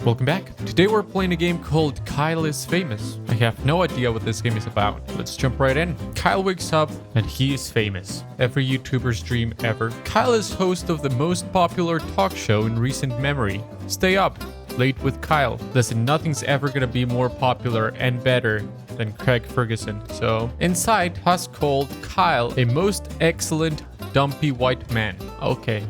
Welcome back. Today we're playing a game called Kyle is Famous. I have no idea what this game is about. Let's jump right in. Kyle wakes up and he is famous. Every YouTuber's dream ever. Kyle is host of the most popular talk show in recent memory. Stay up, late with Kyle. Listen, nothing's ever gonna be more popular and better than Craig Ferguson. So inside has called Kyle a most excellent dumpy white man. Okay,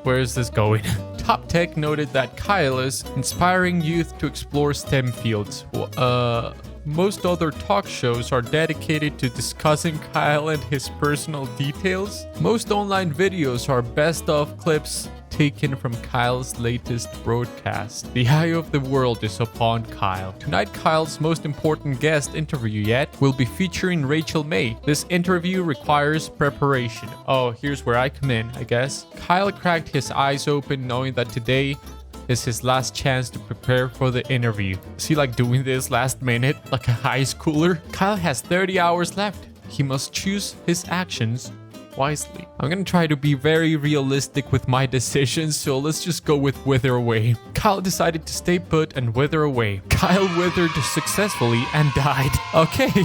where is this going? Top Tech noted that Kyle is inspiring youth to explore STEM fields. Most other talk shows are dedicated to discussing Kyle and his personal details. Most online videos are best of clips taken from Kyle's latest broadcast. The eye of the world is upon Kyle. Tonight, Kyle's most important guest interview yet will be featuring Rachel May. This interview requires preparation. Oh, here's where I come in, I guess. Kyle cracked his eyes open knowing that today is his last chance to prepare for the interview. Is he like doing this last minute like a high schooler? Kyle has 30 hours left. He must choose his actions wisely. I'm gonna try to be very realistic with my decisions, so let's just go with wither away. Kyle decided to stay put and wither away. Kyle withered successfully and died. Okay.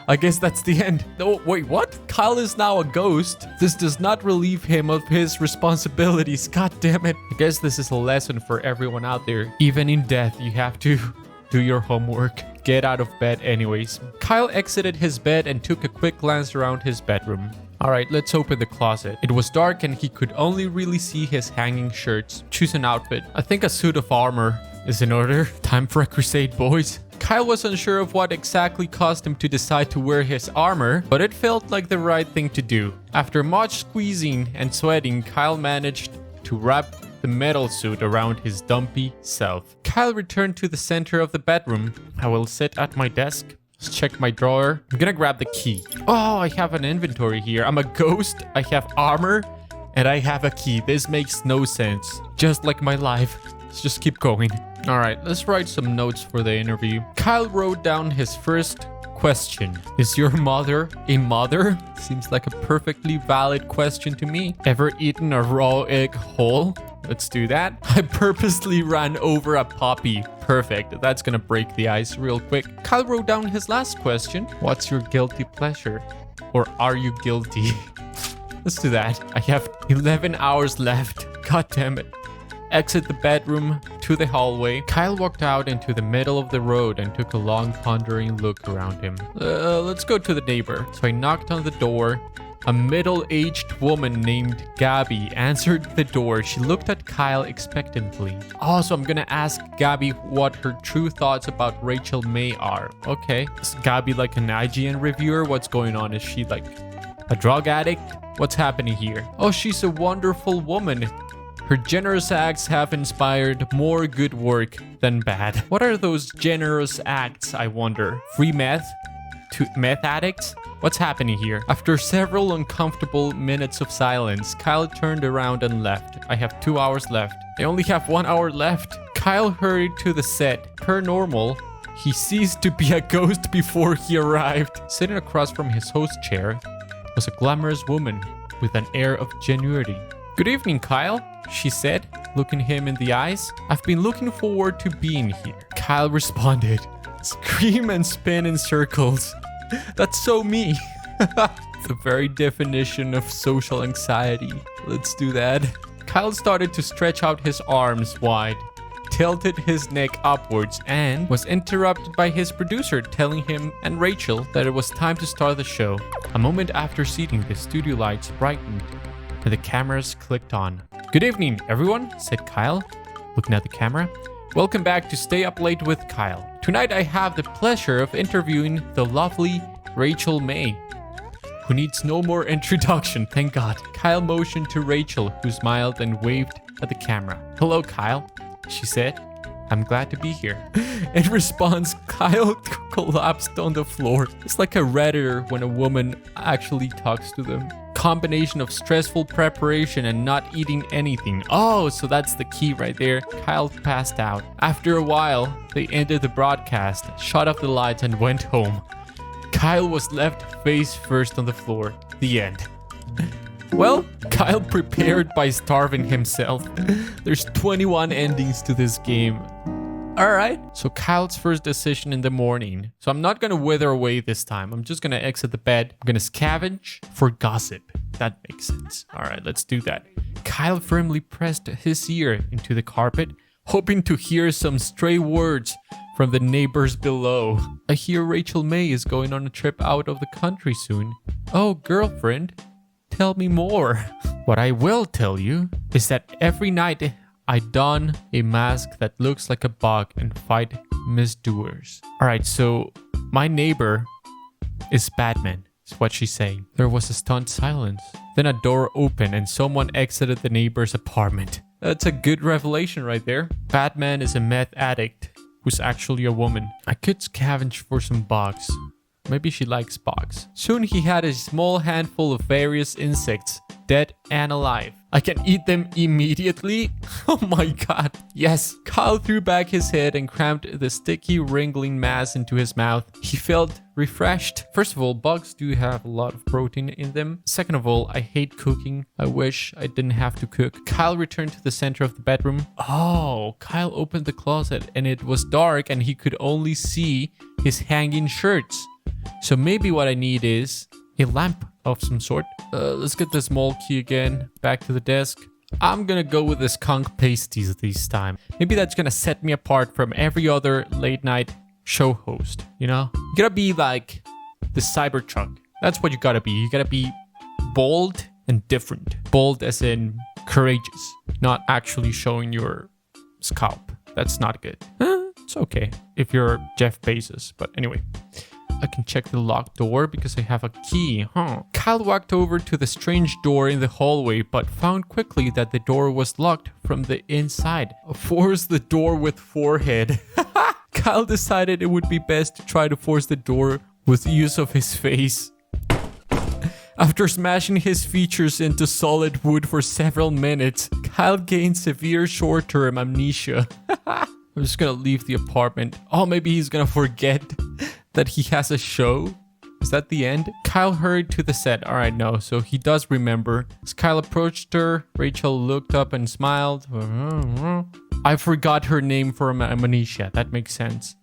I guess that's the end. Oh, wait, what? Kyle is now a ghost. This does not relieve him of his responsibilities. God damn it. I guess this is a lesson for everyone out there. Even in death, you have to do your homework. Get out of bed anyways. Kyle exited his bed and took a quick glance around his bedroom. Alright, let's open the closet. It was dark and he could only really see his hanging shirts. Choose an outfit. I think a suit of armor is in order. Time for a crusade, boys. Kyle was unsure of what exactly caused him to decide to wear his armor, but it felt like the right thing to do. After much squeezing and sweating, Kyle managed to wrap the metal suit around his dumpy self. Kyle returned to the center of the bedroom. I will sit at my desk. Let's check my drawer. I'm gonna grab the key. Oh, I have an inventory here. I'm a ghost. I have armor and I have a key. This makes no sense. Just like my life. Let's just keep going. All right, let's write some notes for the interview. Kyle wrote down his first question. Is your mother a mother? Seems like a perfectly valid question to me. Ever eaten a raw egg whole? Let's do that. I purposely ran over a puppy. Perfect. That's gonna break the ice real quick. Kyle wrote down his last question. What's your guilty pleasure? Or are you guilty? Let's do that. I have 11 hours left. God damn it. Exit the bedroom to the hallway. Kyle walked out into the middle of the road and took a long pondering look around him. Let's go to the neighbor. So I knocked on the door. A middle-aged woman named Gabby answered the door. She looked at Kyle expectantly. Oh, so I'm gonna ask Gabby what her true thoughts about Rachel May are. Okay. Is Gabby like an IGN reviewer? What's going on? Is she like a drug addict? What's happening here? Oh, she's a wonderful woman. Her generous acts have inspired more good work than bad. What are those generous acts, I wonder? Free meth? To meth addicts? What's happening here? After several uncomfortable minutes of silence, Kyle turned around and left. I have 2 hours left. I only have 1 hour left. Kyle hurried to the set. Per normal, he ceased to be a ghost before he arrived. Sitting across from his host chair was a glamorous woman with an air of genuinity. Good evening, Kyle, she said, looking him in the eyes. I've been looking forward to being here. Kyle responded, scream and spin in circles. That's so me. The very definition of social anxiety. Let's do that. Kyle started to stretch out his arms wide, tilted his neck upwards, and was interrupted by his producer telling him and Rachel that it was time to start the show. A moment after seating, the studio lights brightened and the cameras clicked on. Good evening, everyone, said Kyle, looking at the camera. Welcome back to Stay Up Late with Kyle. Tonight I have the pleasure of interviewing the lovely Rachel May, who needs no more introduction, thank God. Kyle motioned to Rachel, who smiled and waved at the camera. Hello, Kyle, she said. I'm glad to be here. In response, Kyle collapsed on the floor. It's like a Redditor when a woman actually talks to them. Combination of stressful preparation and not eating anything. Oh, so that's the key right there. Kyle passed out. After a while, they ended the broadcast, shut off the lights, and went home. Kyle was left face first on the floor. The end. Well, Kyle prepared by starving himself. There's 21 endings to this game. Alright, so Kyle's first decision in the morning. So I'm not gonna wither away this time. I'm just gonna exit the bed. I'm gonna scavenge for gossip. That makes sense. Alright, let's do that. Kyle firmly pressed his ear into the carpet, hoping to hear some stray words from the neighbors below. I hear Rachel May is going on a trip out of the country soon. Oh, girlfriend, tell me more. What I will tell you is that every night I don a mask that looks like a bug and fight misdoers. Alright, so my neighbor is Batman, is what she's saying. There was a stunned silence. Then a door opened and someone exited the neighbor's apartment. That's a good revelation right there. Batman is a meth addict who's actually a woman. I could scavenge for some bugs. Maybe she likes bugs. Soon he had a small handful of various insects, dead and alive. I can eat them immediately? Oh my god. Yes. Kyle threw back his head and crammed the sticky, wriggling mass into his mouth. He felt refreshed. First of all, bugs do have a lot of protein in them. Second of all, I hate cooking. I wish I didn't have to cook. Kyle returned to the center of the bedroom. Oh, Kyle opened the closet and it was dark and he could only see his hanging shirts. So maybe what I need is a lamp of some sort. Let's get the small key again. Back to the desk. I'm gonna go with the skunk pasties this time. Maybe that's gonna set me apart from every other late night show host, you know? You gotta be like the Cybertruck. That's what you gotta be. You gotta be bold and different. Bold as in courageous, not actually showing your scalp. That's not good. It's okay if you're Jeff Bezos, but anyway. I can check the locked door because I have a key, huh? Kyle walked over to the strange door in the hallway, but found quickly that the door was locked from the inside. Force the door with forehead. Kyle decided it would be best to try to force the door with use of his face. After smashing his features into solid wood for several minutes, Kyle gained severe short-term amnesia. I'm just gonna leave the apartment. Oh, maybe he's gonna forget that he has a show. Is that the end? Kyle hurried to the set. All right, no. So he does remember. As Kyle approached her, Rachel looked up and smiled. I forgot her name for amnesia. That makes sense.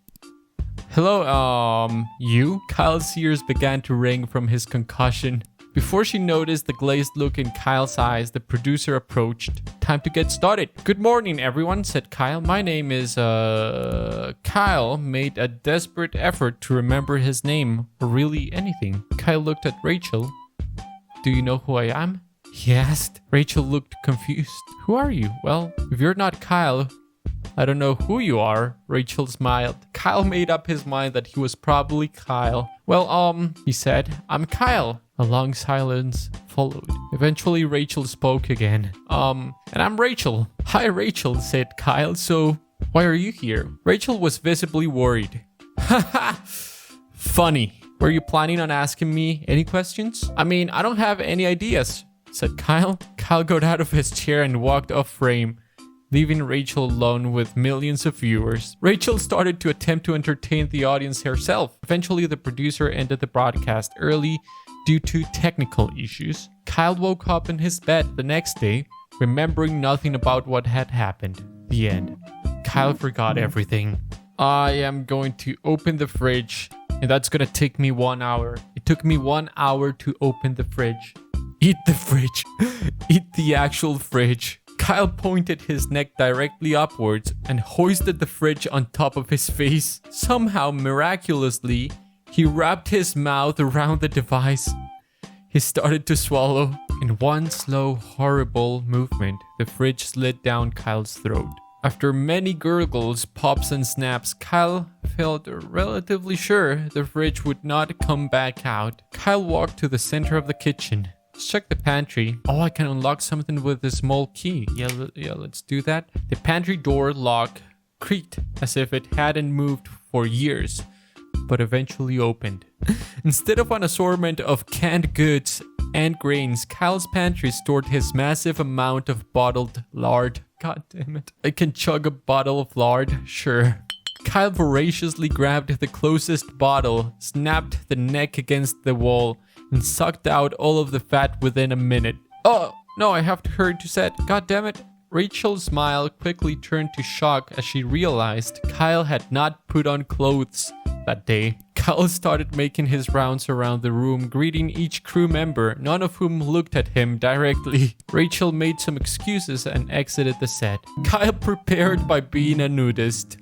Hello, you? Kyle's ears began to ring from his concussion. Before she noticed the glazed look in Kyle's eyes, the producer approached. Time to get started. Good morning, everyone, said Kyle. My name is, Kyle made a desperate effort to remember his name, or really anything. Kyle looked at Rachel. Do you know who I am? He asked. Rachel looked confused. Who are you? Well, if you're not Kyle, I don't know who you are. Rachel smiled. Kyle made up his mind that he was probably Kyle. Well, he said, I'm Kyle. A long silence followed. Eventually, Rachel spoke again. And I'm Rachel. Hi, Rachel, said Kyle. So, why are you here? Rachel was visibly worried. Haha, funny. Were you planning on asking me any questions? I mean, I don't have any ideas, said Kyle. Kyle got out of his chair and walked off frame, leaving Rachel alone with millions of viewers. Rachel started to attempt to entertain the audience herself. Eventually, the producer ended the broadcast early due to technical issues. Kyle woke up in his bed the next day, remembering nothing about what had happened. The end. Kyle forgot everything. I am going to open the fridge, and that's gonna take me 1 hour. It took me 1 hour to open the fridge. Eat the fridge. Eat the actual fridge. Kyle pointed his neck directly upwards and hoisted the fridge on top of his face. Somehow, miraculously, he wrapped his mouth around the device. He started to swallow. In one slow, horrible movement, the fridge slid down Kyle's throat. After many gurgles, pops, and snaps, Kyle felt relatively sure the fridge would not come back out. Kyle walked to the center of the kitchen. Let's check the pantry. Oh, I can unlock something with a small key. Yeah, let's do that. The pantry door lock creaked as if it hadn't moved for years, but eventually opened. Instead of an assortment of canned goods and grains, Kyle's pantry stored his massive amount of bottled lard. God damn it. I can chug a bottle of lard? Sure. Kyle voraciously grabbed the closest bottle, snapped the neck against the wall, and sucked out all of the fat within a minute. Oh, no, I have to hurry to set. God damn it. Rachel's smile quickly turned to shock as she realized Kyle had not put on clothes that day. Kyle started making his rounds around the room, greeting each crew member, none of whom looked at him directly. Rachel made some excuses and exited the set. Kyle prepared by being a nudist.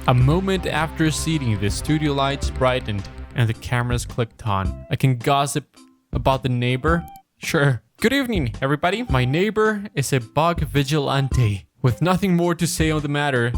A moment after seating, the studio lights brightened and the cameras clicked on. I can gossip about the neighbor? Sure. Good evening, everybody. My neighbor is a bug vigilante. With nothing more to say on the matter,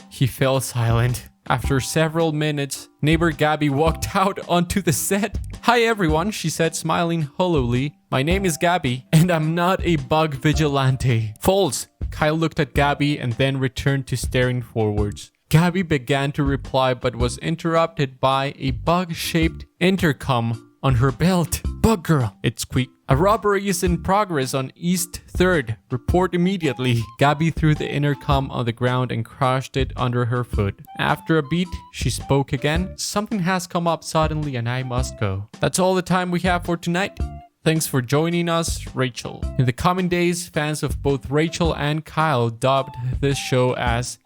he fell silent. After several minutes, neighbor Gabby walked out onto the set. Hi everyone, she said, smiling hollowly. My name is Gabby, and I'm not a bug vigilante. False. Kyle looked at Gabby and then returned to staring forwards. Gabby began to reply but was interrupted by a bug-shaped intercom on her belt. Bug girl, it squeaked. A robbery is in progress on East 3rd. Report immediately. Gabby threw the intercom on the ground and crushed it under her foot. After a beat, she spoke again. Something has come up suddenly and I must go. That's all the time we have for tonight. Thanks for joining us, Rachel. In the coming days, fans of both Rachel and Kyle dubbed this show as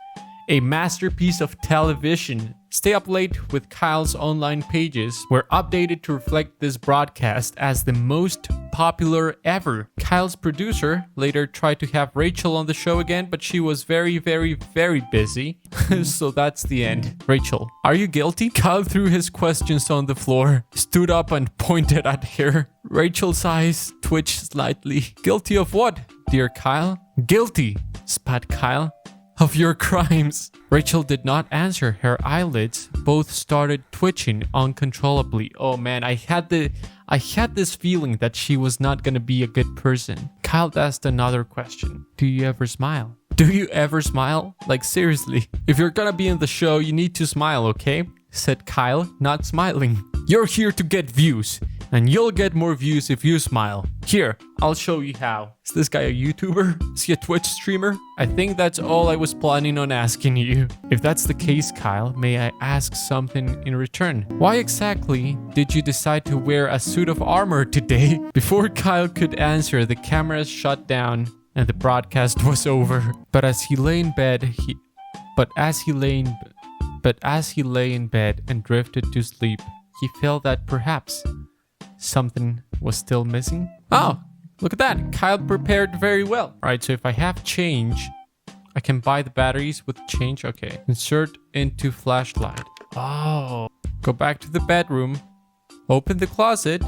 a masterpiece of television. Stay up late with Kyle's online pages were updated to reflect this broadcast as the most popular ever. Kyle's producer later tried to have Rachel on the show again, but she was very busy. So that's the end. Rachel, are you guilty? Kyle threw his questions on the floor, stood up and pointed at her. Rachel's eyes twitched slightly. Guilty of what, dear Kyle? Guilty, spat Kyle. Of your crimes. Rachel did not answer. Her eyelids both started twitching uncontrollably. Oh man, I had this feeling that she was not gonna be a good person. Kyle asked another question. Do you ever smile? Do you ever smile? Like seriously. If you're gonna be in the show, you need to smile, okay? Said Kyle, not smiling. You're here to get views. And you'll get more views if you smile. Here, I'll show you how. Is this guy a YouTuber? Is he a Twitch streamer? I think that's all I was planning on asking you. If that's the case, Kyle, may I ask something in return? Why exactly did you decide to wear a suit of armor today? Before Kyle could answer, the cameras shut down and the broadcast was over. But as he lay in bed, as he lay in bed and drifted to sleep, he felt that perhaps something was still missing. Oh, look at that. Kyle prepared very well. All right, so if I have change, I can buy the batteries with change. Okay, insert into flashlight. Oh, go back to the bedroom, open the closet.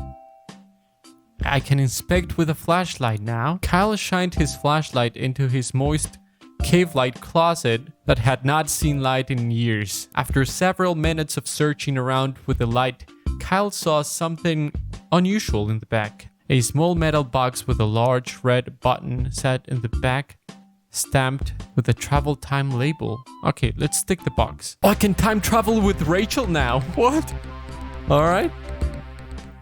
I can inspect with a flashlight now. Kyle shined his flashlight into his moist cave-like closet that had not seen light in years. After several minutes of searching around with the light, Kyle saw something unusual in the back. A small metal box with a large red button sat in the back, stamped with a travel time label. Okay, let's stick the box. Oh, I can time travel with Rachel now. What? All right.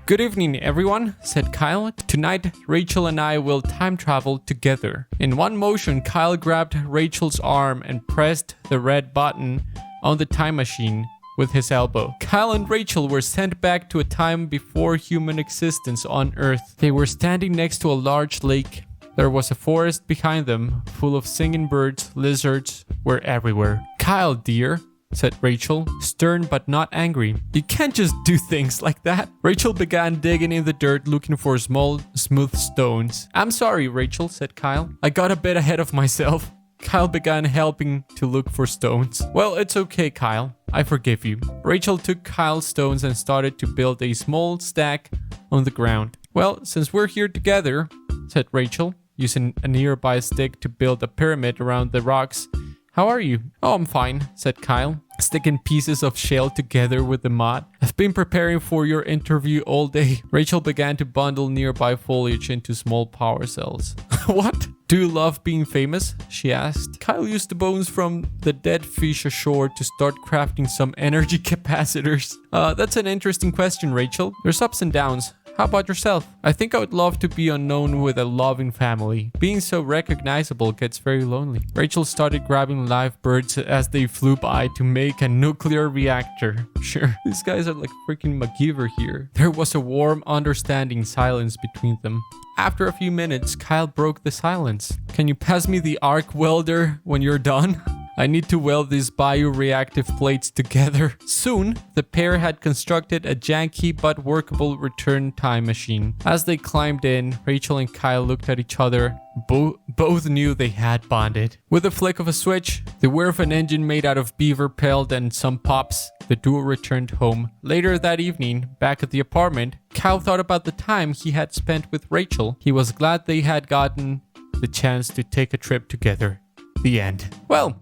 Good evening, everyone, said Kyle. Tonight, Rachel and I will time travel together. In one motion, Kyle grabbed Rachel's arm and pressed the red button on the time machine with his elbow. Kyle and Rachel were sent back to a time before human existence on Earth. They were standing next to a large lake. There was a forest behind them, full of singing birds. Lizards were everywhere. Kyle, dear, said Rachel, stern but not angry. You can't just do things like that. Rachel began digging in the dirt looking for small, smooth stones. I'm sorry, Rachel, said Kyle. I got a bit ahead of myself. Kyle began helping to look for stones. Well, it's okay, Kyle. I forgive you. Rachel took Kyle's stones and started to build a small stack on the ground. Well, since we're here together, said Rachel, using a nearby stick to build a pyramid around the rocks. How are you? Oh, I'm fine, said Kyle, sticking pieces of shell together with the mud. I've been preparing for your interview all day. Rachel began to bundle nearby foliage into small power cells. What? Do you love being famous? She asked. Kyle used the bones from the dead fish ashore to start crafting some energy capacitors. That's an interesting question, Rachel. There's ups and downs. How about yourself? I think I would love to be unknown with a loving family. Being so recognizable gets very lonely. Rachel started grabbing live birds as they flew by to make a nuclear reactor. Sure, these guys are like freaking MacGyver here. There was a warm, understanding silence between them. After a few minutes, Kyle broke the silence. Can you pass me the arc welder when you're done? I need to weld these bioreactive plates together. Soon, the pair had constructed a janky but workable return time machine. As they climbed in, Rachel and Kyle looked at each other. Both knew they had bonded. With a flick of a switch, the whir of an engine made out of beaver pelt and some pops, the duo returned home. Later that evening, back at the apartment, Kyle thought about the time he had spent with Rachel. He was glad they had gotten the chance to take a trip together. The end. Well,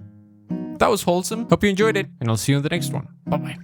that was wholesome. Hope you enjoyed it, and I'll see you in the next one. Bye-bye.